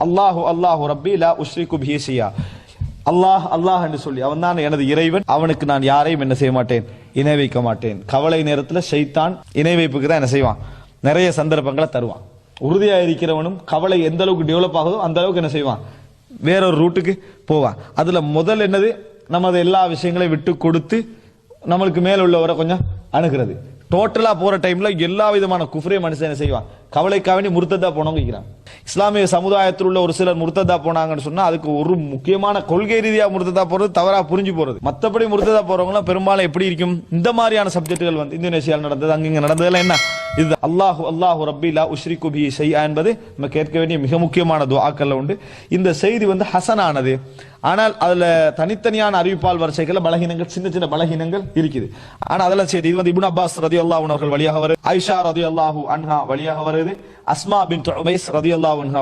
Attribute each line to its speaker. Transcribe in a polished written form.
Speaker 1: அல்லாஹு அல்லாஹு ரப்பி லா உஷ்ரிகு பிஹி ஷையா. அல்லாஹ் அல்லாஹ் என்று சொல்லி அவன் தான் எனது இறைவன், அவனுக்கு நான் யாரையும் என்ன செய்ய மாட்டேன், இணை வைக்க மாட்டேன். கவலை நேரத்தில் ஷைத்தான் இணை வைப்புக்கு தான் என்ன செய்வான், நிறைய சந்தர்ப்பங்களை தருவான். உறுதியாக இருக்கிறவனும் கவலை எந்த அளவுக்கு டெவலப் ஆகுதோ அந்த அளவுக்கு என்ன செய்வான், வேறொரு ரூட்டுக்கு போவான். அதுல முதல் என்னது, நமது எல்லா விஷயங்களையும் விட்டு கொடுத்து நம்மளுக்கு மேல உள்ளவரை கொஞ்சம் அணுகிறது. டோட்டலா போற டைம்ல எல்லா விதமான குஃப்ரே மனுஷன் என்ன செய்வான், கவலைக்காக முர்த்ததா போனவங்க இருக்கிறான். இஸ்லாமிய சமுதாயத்தில் உள்ள ஒரு சிலர் முர்த்ததா போனாங்கன்னு சொன்னா அதுக்கு ஒரு முக்கியமான கொள்கை ரீதியா முர்த்ததா போறது தவறா புரிஞ்சு போறது. மற்றபடி முர்த்ததா போறவங்க பெரும்பாலும் எப்படி இருக்கும், இந்த மாதிரியான சப்ஜெக்டுகள் வந்து இந்தோனேஷியாவில் நடந்தது, அங்க நடந்ததெல்லாம் என்ன, இது அல்லாஹு அல்லாஹு ரப்பி லா உஷ்ரிகு பிஹி ஷைஆ என்பது நம்ம கேட்க வேண்டிய மிக முக்கியமான துஆக்கள்ல உண்டு. இந்த செய்தி வந்து ஹசனானது. ஆனால் அதுல தனித்தனியான அறிவிப்பால் வரிசைகள் பலகீனங்கள், சின்ன சின்ன பலகீனங்கள் இருக்குது. ஆனா அதெல்லாம் சரி, இது வந்து இப்னு அப்பாஸ் ரலியல்லாஹு அன்ஹு அவர்கள் வழியாக வருது, ஆயிஷா ரலியல்லாஹு அன்ஹா வழியாக வருது, அஸ்மா பின்த் உமைஸ் ரலியல்லாஹு அன்ஹா